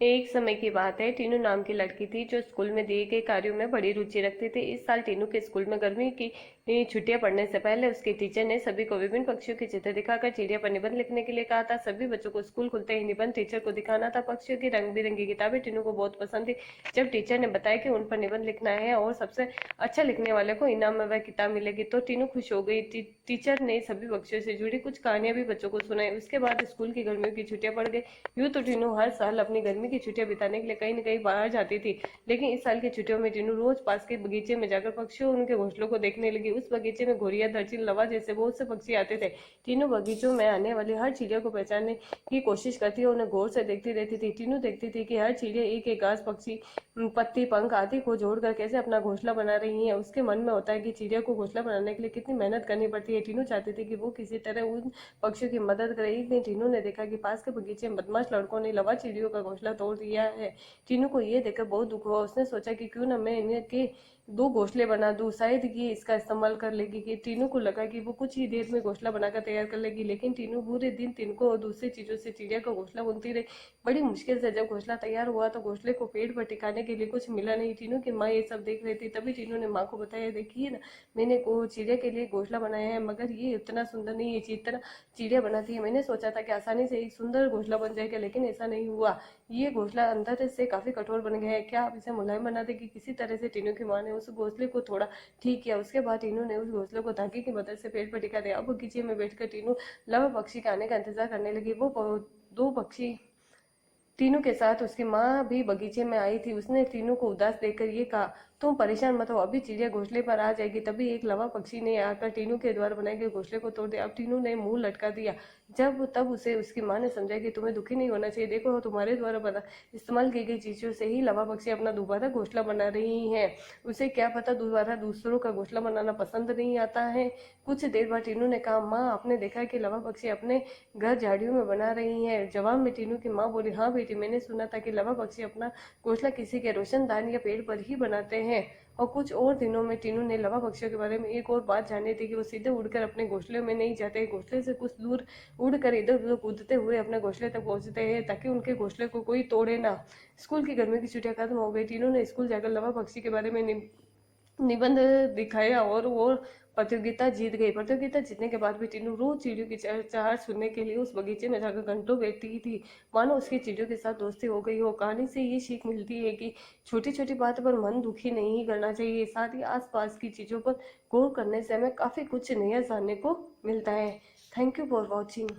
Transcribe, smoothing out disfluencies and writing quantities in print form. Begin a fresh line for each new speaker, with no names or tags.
एक समय की बात है, टीनू नाम की लड़की थी जो स्कूल में दिए गए कार्यों में बड़ी रुचि रखती थी। इस साल टीनू के स्कूल में गर्मी की छुट्टियां पड़ने से पहले उसके टीचर ने सभी को विभिन्न पक्षियों के चित्र दिखाकर चिड़िया पर निबंध लिखने के लिए कहा था। सभी बच्चों को स्कूल खुलते ही निबंध टीचर को दिखाना था। पक्षियों की रंग बिरंगी किताबें टीनू को बहुत पसंद थी। जब टीचर ने बताया कि उन पर निबंध लिखना है और सबसे अच्छा लिखने वाले को इनाम में वह किताब मिलेगी, तो टीनू खुश हो गई। टीचर ने सभी पक्षियों से जुड़ी कुछ कहानियां भी बच्चों को सुनाई। उसके बाद स्कूल की गर्मियों की छुट्टियां पड़ गई। यूं तो टीनू हर साल अपनी गर्मी की छुट्टियां बिताने के लिए कहीं न कहीं बाहर जाती थी, लेकिन इस साल की छुट्टियों में टीनू रोज पास के बगीचे में जाकर पक्षियों और उनके घोंसलों को देखने लगी। उस बगीचे में घोड़िया, दर्जिन, लवा जैसे बहुत से पक्षी आते थे। टीनू बगीचों में आने वाली हर चिड़िया को पहचानने की कोशिश करती और उन्हें गौर से देखती रहती थी। टीनू देखती थी कि हर चिड़िया एक एक घास, पक्षी, पत्ती, पंख आदि को जोड़कर कैसे अपना घोंसला बना रही है। उसके मन में होता है कि चिड़िया को घोंसला बनाने के लिए कितनी मेहनत करनी पड़ती है। टीनू चाहती थी कि वो किसी तरह उन पक्षियों की मदद करे। एक दिन टीनू ने देखा कि पास के बगीचे में बदमाश लड़कों ने लवा चिड़ियों का घोंसला तोड़ दिया है। टीनू को ये देखकर बहुत दुख हुआ। उसने सोचा कि क्यों न मैं इन्हें के दो घोंसले बना दूं, शायद ये इसका इस्तेमाल कर लेगी। कि टीनू को लगा कि वो कुछ ही देर में घोंसला बनाकर तैयार कर लेगी, लेकिन टीनू पूरे दिन तिनकों और दूसरी चीजों से चिड़िया का घोंसला बुनती रही। बड़ी मुश्किल से जब घोंसला तैयार हुआ तो घोंसले को पेड़ पर टिकाने के लिए कुछ मिला नहीं। टीनू की माँ ये सब देख रही थी। तभी टीनू ने माँ को बताया, देखिए ना, मैंने चिड़िया के लिए घोंसला बनाया है, मगर ये उतना सुंदर नहीं है जितना चिड़िया बनाती है। मैंने सोचा था कि आसानी से एक सुंदर घोंसला बन जाएगा, लेकिन ऐसा नहीं हुआ। ये घोंसला अंदर से काफी कठोर बन गया है। क्या आप इसे मुलायम बना देगी? किसी तरह से टीनू की माँ ने उस घोंसले को थोड़ा ठीक किया। उसके बाद टीनू ने उस घोंसले को धागे की मदद से पेड़ पर टिका दिया। अब बगीचे में बैठकर टीनू लव पक्षी के आने का इंतजार करने लगी। वो दो पक्षी टीनू के साथ उसकी माँ भी बगीचे में आई थी। उसने टीनू को उदास देखकर ये कहा, तुम परेशान मत हो, अभी चिड़िया घोंसले पर आ जाएगी। तभी एक लवा पक्षी ने आकर टीनू के द्वारा बनाए गए घोंसले को तोड़ दिया। अब टीनू ने मुंह लटका दिया। जब तब उसे उसकी माँ ने समझाया कि तुम्हें दुखी नहीं होना चाहिए। देखो, तुम्हारे द्वारा बना इस्तेमाल की गई चीजों से ही लवा पक्षी अपना दोबारा घोंसला बना रही हैं। उसे क्या पता दोबारा दूसरों का घोंसला बनाना पसंद नहीं आता है। कुछ देर बाद टीनू ने कहा, माँ, आपने देखा कि लवा पक्षी अपने घर झाड़ियों में बना रही है? जवाब में टीनू की माँ बोली, हाँ बेटी, मैंने सुना था कि लवा पक्षी अपना घोंसला किसी के रोशनदान या पेड़ पर ही बनाते हैं। और कुछ और दिनों में टीनू ने लवा पक्षियों के बारे में एक और बात जानी थी कि वो सीधे उड़कर अपने घोंसले में नहीं जाते। घोंसले से कुछ दूर उड़कर इधर उधर कूदते हुए अपने घोंसले तक पहुंचते हैं, ताकि उनके घोंसले को कोई तोड़े ना। स्कूल की गर्मी की छुट्टियां खत्म हो गई। टीनू ने स्कूल जाकर लवा पक्षी के बारे में निबंध दिखाया और वो प्रतियोगिता जीत गई। प्रतियोगिता जीतने के बाद भी टीनू रोज चिड़ियों की चहचहाट सुनने के लिए उस बगीचे में जाकर घंटों बैठती थी, मानो उसकी चिड़ियों के साथ दोस्ती हो गई हो। कहानी से ये सीख मिलती है कि छोटी छोटी बात पर मन दुखी नहीं करना चाहिए। साथ ही आसपास की चीजों पर गौर करने से हमें काफी कुछ नया जानने को मिलता है। Thank you for watching.